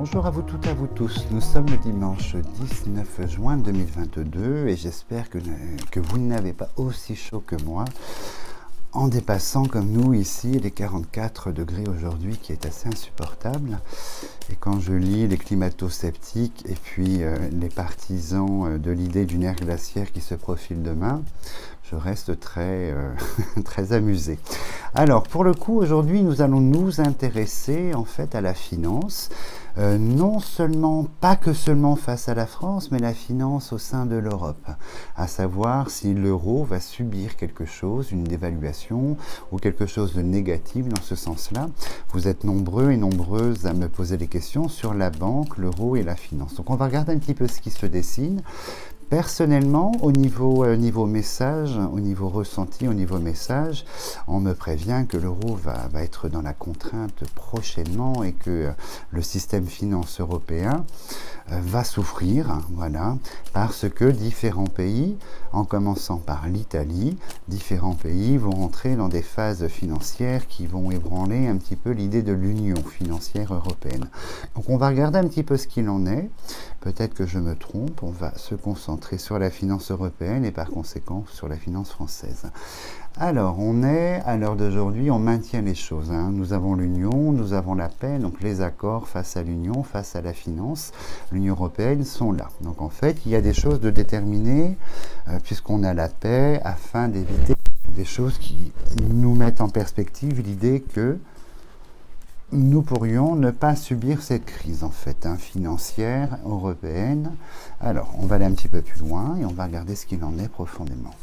Bonjour à vous toutes et à vous tous. Nous sommes le dimanche 19 juin 2022 et j'espère que vous n'avez pas aussi chaud que moi en dépassant comme nous ici les 44 degrés aujourd'hui qui est assez insupportable. Et quand je lis les climato-sceptiques et puis les partisans de l'idée d'une ère glaciaire qui se profile demain, je reste très, très amusé. Alors pour le coup aujourd'hui nous allons nous intéresser en fait à la finance, non seulement, pas que seulement face à la France, mais la finance au sein de l'Europe, à savoir si l'euro va subir quelque chose, une dévaluation ou quelque chose de négatif dans ce sens-là. Vous êtes nombreux et nombreuses à me poser des questions sur la banque, l'euro et la finance. Donc on va regarder un petit peu ce qui se dessine. Personnellement, au niveau message, au niveau ressenti, au niveau message, on me prévient que l'euro va être dans la contrainte prochainement et que le système finance européen va souffrir, voilà, parce que différents pays, en commençant par l'Italie, différents pays vont entrer dans des phases financières qui vont ébranler un petit peu l'idée de l'union financière européenne. Donc on va regarder un petit peu ce qu'il en est. Peut-être que je me trompe, on va se concentrer sur la finance européenne et par conséquent sur la finance française. Alors, on est, à l'heure d'aujourd'hui, on maintient les choses. Nous avons l'Union, nous avons la paix, donc les accords face à l'Union, face à la finance, l'Union européenne sont là. Donc en fait, il y a des choses de déterminées, puisqu'on a la paix, afin d'éviter des choses qui nous mettent en perspective l'idée que nous pourrions ne pas subir cette crise, en fait, financière, européenne. Alors, on va aller un petit peu plus loin et on va regarder ce qu'il en est profondément.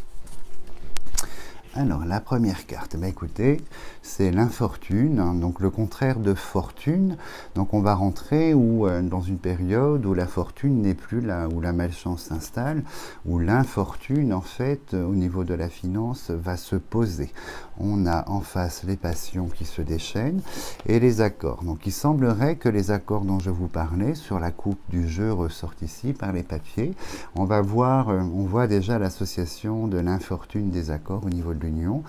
Alors, la première carte, écoutez, c'est l'infortune, donc le contraire de fortune. Donc, on va rentrer dans une période où la fortune n'est plus là, où la malchance s'installe, où l'infortune, en fait, au niveau de la finance, va se poser. On a en face les passions qui se déchaînent et les accords. Donc, il semblerait que les accords dont je vous parlais sur la coupe du jeu ressortent ici par les papiers. On voit déjà l'association de l'infortune des accords au niveau de l'Union.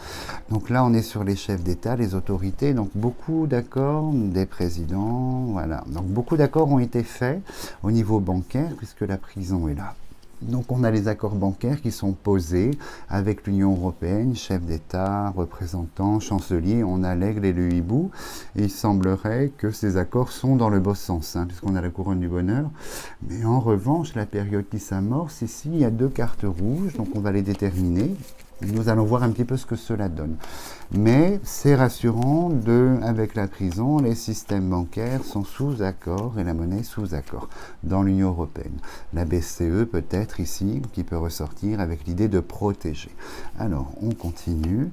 Donc là, on est sur les chefs d'État, les autorités, donc beaucoup d'accords des présidents, voilà. Donc beaucoup d'accords ont été faits au niveau bancaire, puisque la prison est là. Donc on a les accords bancaires qui sont posés avec l'Union européenne, chefs d'État, représentants, chanceliers, on a l'aigle et le hibou, et il semblerait que ces accords sont dans le bon sens, puisqu'on a la couronne du bonheur. Mais en revanche, la période qui s'amorce, ici, il y a deux cartes rouges, donc on va les déterminer. Nous allons voir un petit peu ce que cela donne. Mais c'est rassurant, avec la prison, les systèmes bancaires sont sous accord et la monnaie sous accord dans l'Union européenne. La BCE peut-être ici, qui peut ressortir avec l'idée de protéger. Alors, on continue.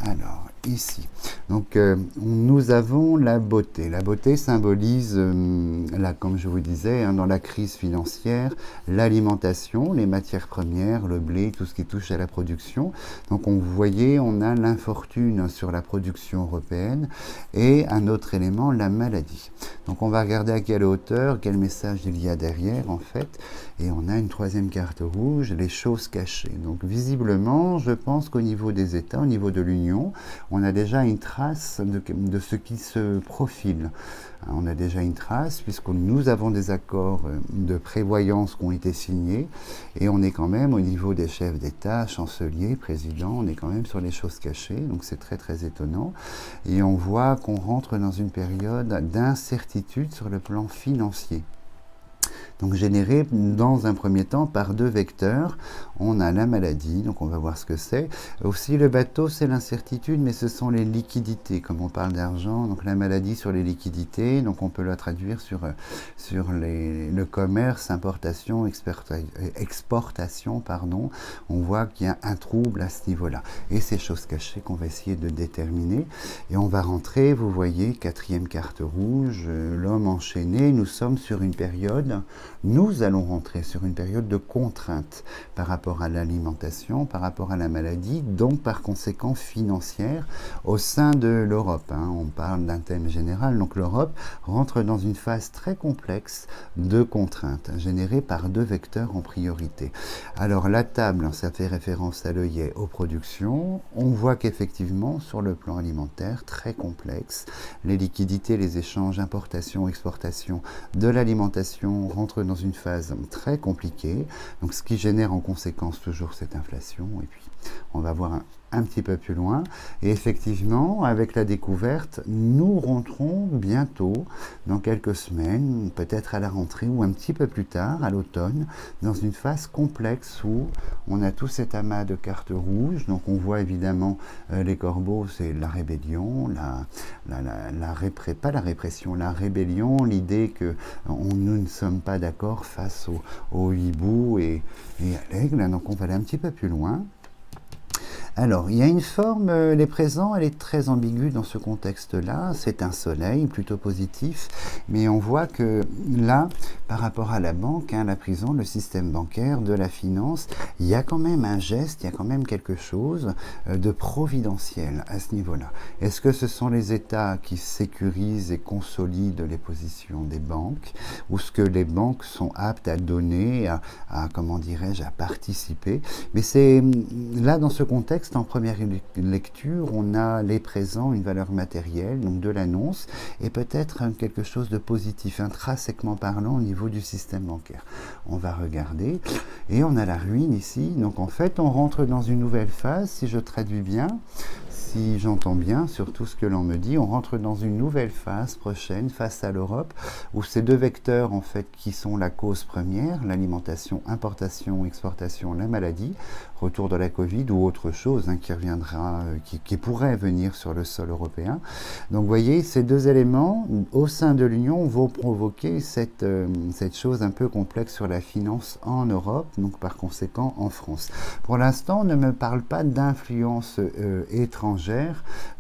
Alors, ici. Donc, nous avons la beauté. La beauté symbolise, là, comme je vous disais, dans la crise financière, l'alimentation, les matières premières, le blé, tout ce qui touche à la production. Donc, vous voyez, on a l'infortune sur la production européenne et un autre élément, la maladie. Donc, on va regarder à quelle hauteur, quel message il y a derrière, en fait. Et on a une troisième carte rouge, les choses cachées. Donc, visiblement, je pense qu'au niveau des États, au niveau de l'Union, on a déjà une trace de ce qui se profile. On a déjà une trace puisque nous avons des accords de prévoyance qui ont été signés et on est quand même au niveau des chefs d'État, chanceliers, présidents, on est quand même sur les choses cachées, donc c'est très très étonnant. Et on voit qu'on rentre dans une période d'incertitude sur le plan financier. Donc généré dans un premier temps par deux vecteurs. On a la maladie, donc on va voir ce que c'est. Aussi le bateau, c'est l'incertitude, mais ce sont les liquidités, comme on parle d'argent. Donc la maladie sur les liquidités, donc on peut la traduire sur le commerce, importation, exportation, pardon. On voit qu'il y a un trouble à ce niveau-là. Et ces choses cachées qu'on va essayer de déterminer. Et on va rentrer, vous voyez, quatrième carte rouge, l'homme enchaîné. Nous sommes sur une période nous allons rentrer sur une période de contrainte par rapport à l'alimentation, par rapport à la maladie, donc par conséquent financière au sein de l'Europe. On parle d'un thème général, donc l'Europe rentre dans une phase très complexe de contraintes générées par deux vecteurs en priorité. Alors la table, ça fait référence à l'œillet aux productions. On voit qu'effectivement, sur le plan alimentaire, très complexe, les liquidités, les échanges, importation, exportation de l'alimentation rentrent dans une phase très compliquée, donc ce qui génère en conséquence toujours cette inflation. Et puis on va voir un petit peu plus loin. Et effectivement, avec la découverte, nous rentrons bientôt, dans quelques semaines, peut-être à la rentrée ou un petit peu plus tard, à l'automne, dans une phase complexe où on a tout cet amas de cartes rouges. Donc on voit évidemment les corbeaux, c'est la rébellion, pas la répression, la rébellion, l'idée que nous ne sommes pas d'accord face au hibou et à l'aigle. Donc on va aller un petit peu plus loin. Alors, il y a une forme, les présents, elle est très ambiguë dans ce contexte-là. C'est un soleil plutôt positif, mais on voit que là, par rapport à la banque, la prison, le système bancaire, de la finance, il y a quand même un geste, il y a quand même quelque chose de providentiel à ce niveau-là. Est-ce que ce sont les États qui sécurisent et consolident les positions des banques, ou ce que les banques sont aptes à donner, à comment dirais-je, à participer? Mais c'est là, dans ce contexte, en première lecture, on a les présents, une valeur matérielle, donc de l'annonce, et peut-être quelque chose de positif, intrinsèquement parlant, au niveau du système bancaire. On va regarder, et on a la ruine ici. Donc en fait, on rentre dans une nouvelle phase, si je traduis bien, si j'entends bien surtout ce que l'on me dit, on rentre dans une nouvelle phase prochaine face à l'Europe, où ces deux vecteurs en fait qui sont la cause première, l'alimentation, importation, exportation, la maladie, retour de la Covid ou autre chose qui reviendra, qui pourrait venir sur le sol européen. Donc vous voyez, ces deux éléments au sein de l'Union vont provoquer cette chose un peu complexe sur la finance en Europe, donc par conséquent en France. Pour l'instant, on ne me parle pas d'influence étrangère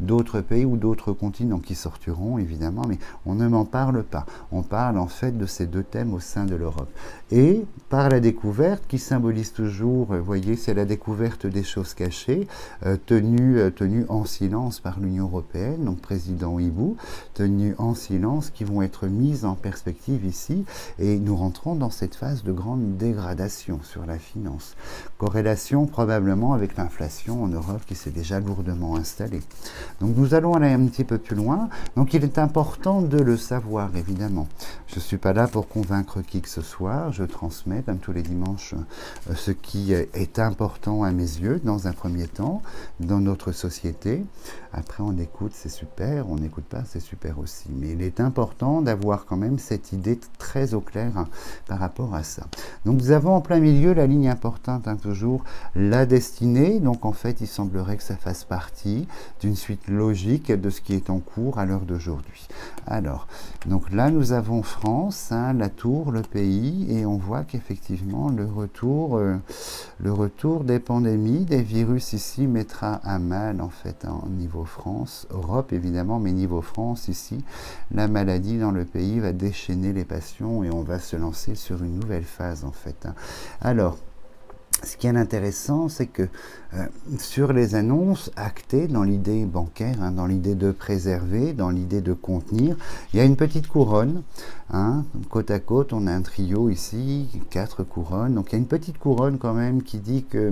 d'autres pays ou d'autres continents qui sortiront évidemment, mais on ne m'en parle pas. On parle en fait de ces deux thèmes au sein de l'Europe. Et par la découverte qui symbolise toujours, vous voyez, c'est la découverte des choses cachées, tenue en silence par l'Union européenne, donc président Hibou, tenue en silence, qui vont être mises en perspective ici, et nous rentrons dans cette phase de grande dégradation sur la finance. Corrélation probablement avec l'inflation en Europe qui s'est déjà lourdement installée. Donc nous allons aller un petit peu plus loin. Donc il est important de le savoir, évidemment. Je ne suis pas là pour convaincre qui que ce soit. Je transmets, comme tous les dimanches, ce qui est important à mes yeux, dans un premier temps, dans notre société. Après, on écoute, c'est super. On n'écoute pas, c'est super aussi. Mais il est important d'avoir quand même cette idée très au clair par rapport à ça. Donc nous avons en plein milieu la ligne importante, toujours la destinée. Donc en fait, il semblerait que ça fasse partie d'une suite logique de ce qui est en cours à l'heure d'aujourd'hui. Alors, donc là, nous avons France, la tour, le pays, et on voit qu'effectivement, le retour des pandémies, des virus ici mettra à mal, en fait, en niveau France, Europe évidemment, mais niveau France ici, la maladie dans le pays va déchaîner les passions et on va se lancer sur une nouvelle phase, en fait. Alors, ce qui est intéressant, c'est que sur les annonces actées dans l'idée bancaire, dans l'idée de préserver, dans l'idée de contenir, il y a une petite couronne. Côte à côte, on a un trio ici, 4 couronnes. Donc il y a une petite couronne quand même qui dit que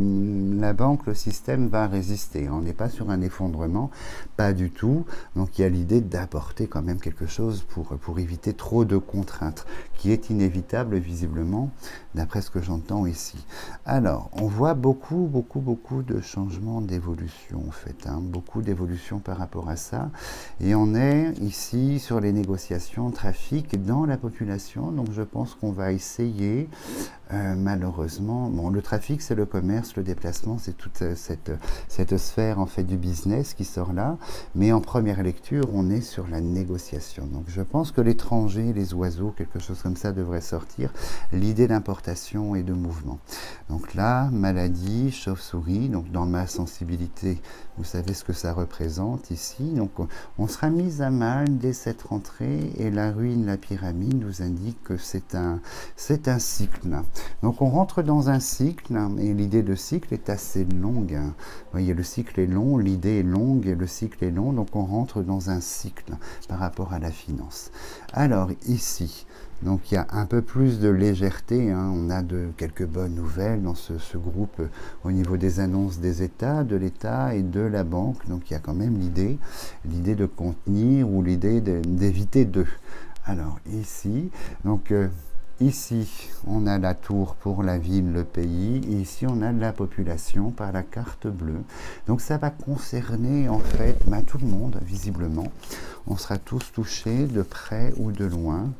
la banque, le système va résister. On n'est pas sur un effondrement, pas du tout. Donc il y a l'idée d'apporter quand même quelque chose pour éviter trop de contraintes, qui est inévitable visiblement, d'après ce que j'entends ici. Alors, on voit beaucoup de changements, d'évolution en fait, beaucoup d'évolution par rapport à ça. Et on est ici sur les négociations, trafic dans la population. Donc je pense qu'on va essayer, malheureusement, bon, le trafic c'est le commerce, le déplacement c'est toute cette sphère en fait du business qui sort là. Mais en première lecture, on est sur la négociation. Donc je pense que l'étranger, les oiseaux, quelque chose comme ça devrait sortir. L'idée d'importation et de mouvement. Donc là, là, maladie, chauve-souris, donc dans ma sensibilité, vous savez ce que ça représente ici. Donc on sera mis à mal dès cette rentrée et la ruine, la pyramide nous indique que c'est un cycle. Donc on rentre dans un cycle et l'idée de cycle est assez longue. Vous voyez, le cycle est long, l'idée est longue et le cycle est long, donc on rentre dans un cycle par rapport à la finance. Alors ici, donc il y a un peu plus de légèreté, hein. On a quelques bonnes nouvelles dans ce groupe au niveau des annonces des États, de l'État et de la banque. Donc il y a quand même l'idée de contenir ou l'idée d'éviter de. Alors ici, donc ici on a la tour pour la ville, le pays, et ici on a la population par la carte bleue. Donc ça va concerner en fait tout le monde visiblement. On sera tous touchés de près ou de loin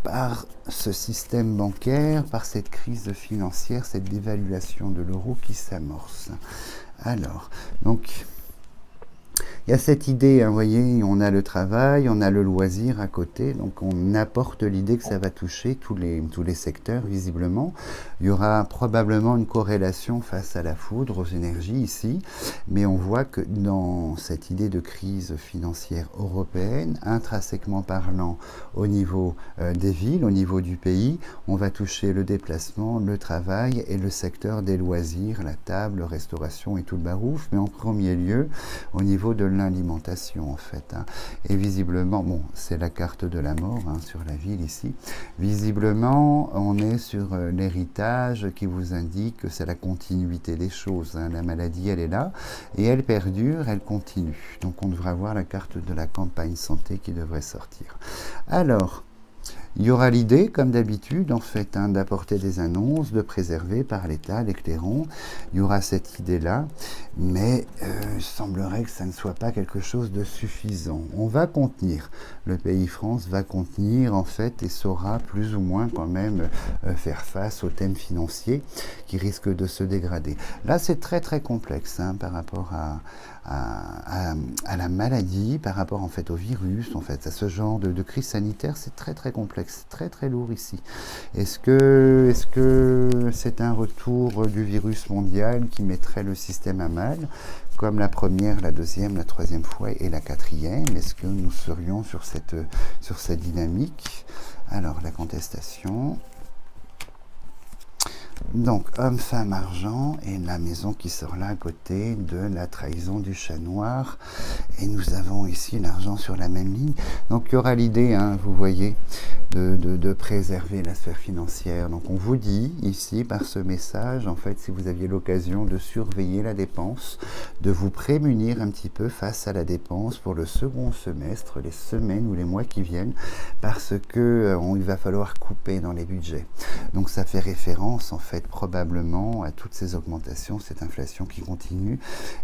par ce système bancaire, par cette crise financière, cette dévaluation de l'euro qui s'amorce. Alors, donc, il y a cette idée, vous voyez, on a le travail, on a le loisir à côté, donc on apporte l'idée que ça va toucher tous les secteurs, visiblement. Il y aura probablement une corrélation face à la foudre, aux énergies ici, mais on voit que dans cette idée de crise financière européenne, intrinsèquement parlant, au niveau des villes, au niveau du pays, on va toucher le déplacement, le travail et le secteur des loisirs, la table, restauration et tout le barouf, mais en premier lieu, au niveau de l'alimentation en fait. Et visiblement, bon, c'est la carte de la mort sur la ville ici. Visiblement, on est sur l'héritage qui vous indique que c'est la continuité des choses. La maladie, elle est là et elle perdure, elle continue. Donc on devrait avoir la carte de la campagne santé qui devrait sortir. Alors, il y aura l'idée, comme d'habitude, en fait, d'apporter des annonces, de préserver par l'État, l'éclairant. Il y aura cette idée-là, mais il semblerait que ça ne soit pas quelque chose de suffisant. On va contenir. Le pays France va contenir, en fait, et saura plus ou moins quand même faire face aux thèmes financiers qui risquent de se dégrader. Là, c'est très très complexe par rapport à la maladie, par rapport en fait au virus, en fait, à ce genre de crise sanitaire, c'est très très complexe, très très lourd ici. Est-ce que c'est un retour du virus mondial qui mettrait le système à mal, comme la première, la deuxième, la troisième fois et la quatrième? Est-ce que nous serions sur cette dynamique? Alors, la contestation. Donc, homme, femme, argent, et la maison qui sort là à côté de la trahison du chat noir. Et nous avons ici l'argent sur la même ligne. Donc, il y aura l'idée, vous voyez, de préserver la sphère financière. Donc, on vous dit ici, par ce message, en fait, si vous aviez l'occasion de surveiller la dépense, de vous prémunir un petit peu face à la dépense pour le second semestre, les semaines ou les mois qui viennent, parce que il va falloir couper dans les budgets. Donc, ça fait référence, en fait, probablement à toutes ces augmentations, cette inflation qui continue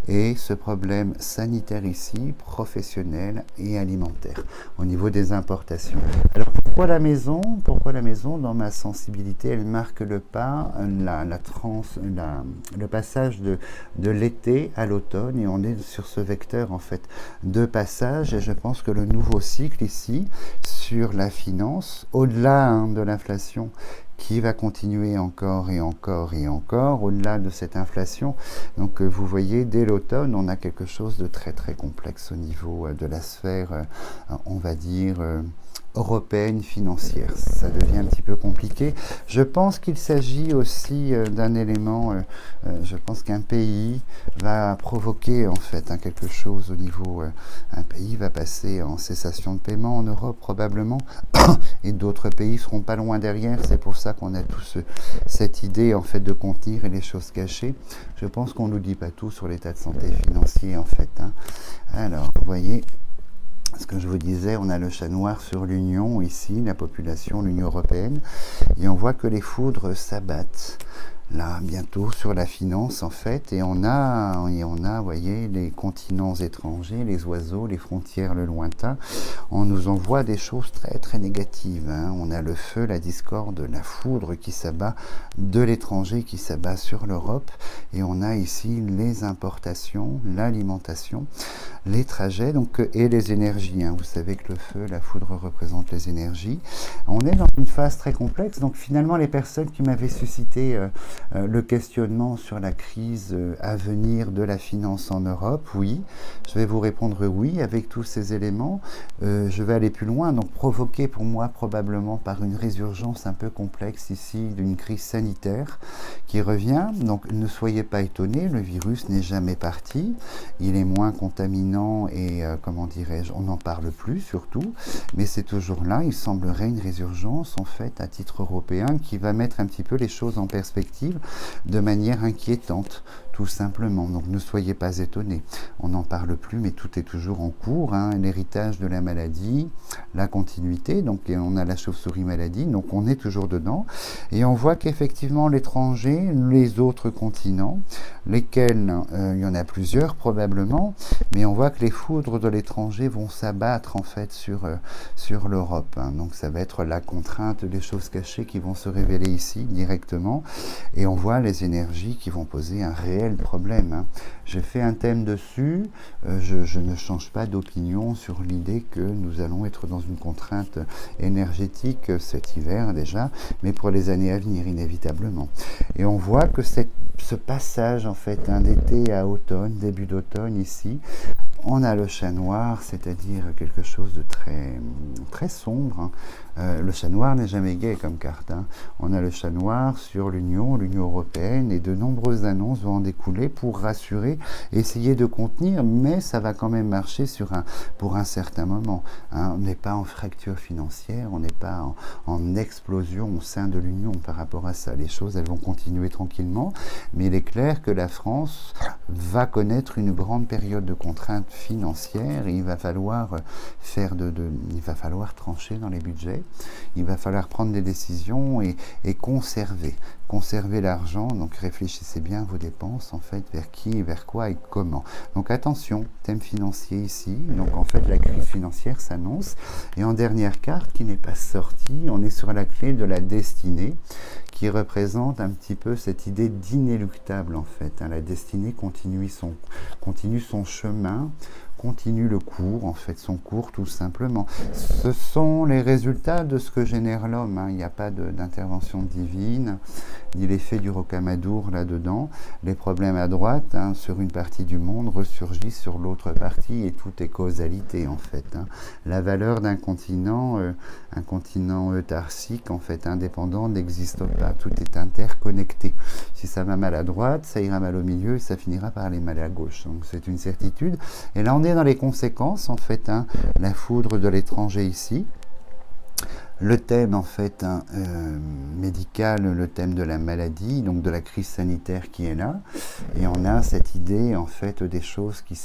et ce problème sanitaire ici, professionnel et alimentaire au niveau des importations. Alors pourquoi la maison? Pourquoi la maison? Dans ma sensibilité, elle marque le pas, le passage de l'été à l'automne et on est sur ce vecteur en fait de passage et je pense que le nouveau cycle ici sur la finance, au-delà de l'inflation, qui va continuer encore et encore et encore au-delà de cette inflation. Donc vous voyez, dès l'automne, on a quelque chose de très très complexe au niveau de la sphère, on va dire, européenne financière. Ça devient un petit peu compliqué. Je pense qu'il s'agit aussi d'un élément, je pense qu'un pays va provoquer en fait quelque chose au niveau, un pays va passer en cessation de paiement en Europe probablement, et d'autres pays seront pas loin derrière. C'est pour ça qu'on a tous cette idée en fait de contenir et les choses cachées. Je pense qu'on nous dit pas tout sur l'état de santé financier en fait. Alors, vous voyez, ce que je vous disais, on a le chat noir sur l'Union, ici, la population, l'Union européenne, et on voit que les foudres s'abattent. Là, bientôt, sur la finance, en fait, et on a, vous voyez, les continents étrangers, les oiseaux, les frontières, le lointain. On nous envoie des choses très, très négatives. On a le feu, la discorde, la foudre qui s'abat de l'étranger, qui s'abat sur l'Europe. Et on a ici les importations, l'alimentation. les trajets donc, et les énergies. Hein. Vous savez que le feu, la foudre représente les énergies. On est dans une phase très complexe, donc finalement les personnes qui m'avaient suscité le questionnement sur la crise à venir de la finance en Europe, oui, je vais vous répondre oui avec tous ces éléments. Je vais aller plus loin, donc provoqué pour moi probablement par une résurgence un peu complexe ici d'une crise sanitaire qui revient. Donc ne soyez pas étonnés, le virus n'est jamais parti, il est moins contaminant et comment dirais-je, on n'en parle plus surtout, mais c'est toujours là. Il semblerait une résurgence en fait à titre européen qui va mettre un petit peu les choses en perspective de manière inquiétante, tout simplement. Donc ne soyez pas étonnés, on n'en parle plus, mais tout est toujours en cours, hein. L'héritage de la maladie, la continuité, donc on a la chauve-souris maladie, donc on est toujours dedans, et on voit qu'effectivement l'étranger, les autres continents, lesquels, il y en a plusieurs probablement, mais on voit que les foudres de l'étranger vont s'abattre en fait sur l'Europe, hein. Donc ça va être la contrainte des choses cachées qui vont se révéler ici directement, et on voit les énergies qui vont poser un réel problème, hein. J'ai fait un thème dessus, je ne change pas d'opinion sur l'idée que nous allons être dans une contrainte énergétique cet hiver déjà, mais pour les années à venir inévitablement. Et on voit que ce passage en fait d'été à automne, début d'automne ici, on a le chat noir, c'est-à-dire quelque chose de très sombre, hein. Le chat noir n'est jamais gai comme carte, hein. On a le chat noir sur l'Union européenne, et de nombreuses annonces vont en découler pour rassurer, essayer de contenir, mais ça va quand même marcher pour un certain moment, hein. On n'est pas en fracture financière, on n'est pas en explosion au sein de l'Union par rapport à ça. Les choses, elles vont continuer tranquillement, mais il est clair que la France va connaître une grande période de contraintes financières, et il va falloir il va falloir trancher dans les budgets, il va falloir prendre des décisions et conserver l'argent. Donc réfléchissez bien à vos dépenses, en fait, vers qui, vers quoi et comment. Donc attention, thème financier ici. Donc en fait la crise financière s'annonce, et en dernière carte qui n'est pas sortie, on est sur la clé de la destinée, qui représente un petit peu cette idée d'inéluctable en fait, hein. La destinée continue son chemin, continue le cours, en fait, son cours tout simplement. Ce sont les résultats de ce que génère l'homme, hein. Il n'y a pas d'intervention divine, ni l'effet du rocamadour là-dedans. Les problèmes à droite, hein, sur une partie du monde, ressurgissent sur l'autre partie, et tout est causalité en fait, hein. La valeur d'un continent, un continent eutarsique en fait, indépendant, n'existe pas. Tout est interconnecté. Si ça va mal à droite, ça ira mal au milieu, et ça finira par aller mal à gauche. Donc c'est une certitude. Et là on est dans les conséquences en fait, hein. La foudre de l'étranger ici, le thème en fait médical, le thème de la maladie, donc de la crise sanitaire qui est là, et on a cette idée en fait des choses qui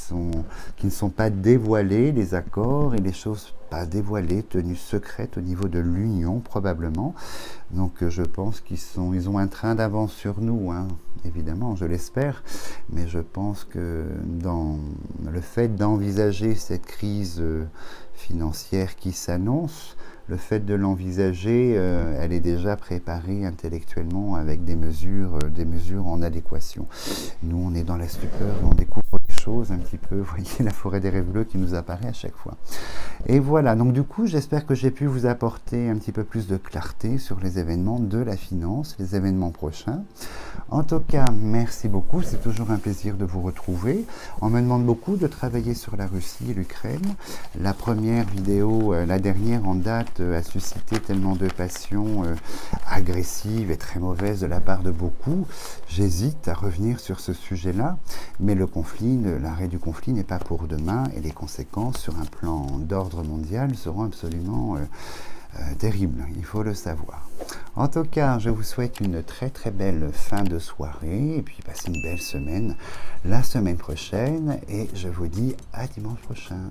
ne sont pas dévoilées, les accords, et les choses pas dévoilées, tenues secrètes au niveau de l'Union probablement. Donc je pense ils ont un train d'avance sur nous, hein. Évidemment, je l'espère, mais je pense que dans le fait d'envisager cette crise financière qui s'annonce, le fait de l'envisager, elle est déjà préparée intellectuellement avec des mesures en adéquation. Nous, on est dans la stupeur, on découvre des choses un petit peu, vous voyez la forêt des rêves bleus qui nous apparaît à chaque fois. Et voilà, donc du coup, j'espère que j'ai pu vous apporter un petit peu plus de clarté sur les événements de la finance, les événements prochains. En tout cas, merci beaucoup, c'est toujours un plaisir de vous retrouver. On me demande beaucoup de travailler sur la Russie et l'Ukraine. La première vidéo, la dernière en date, a suscité tellement de passions agressives et très mauvaises de la part de beaucoup. J'hésite à revenir sur ce sujet-là, mais l'arrêt du conflit n'est pas pour demain, et les conséquences sur un plan d'ordre mondial seront absolument terribles, il faut le savoir. En tout cas, je vous souhaite une très très belle fin de soirée, et puis passez une belle semaine la semaine prochaine, et je vous dis à dimanche prochain.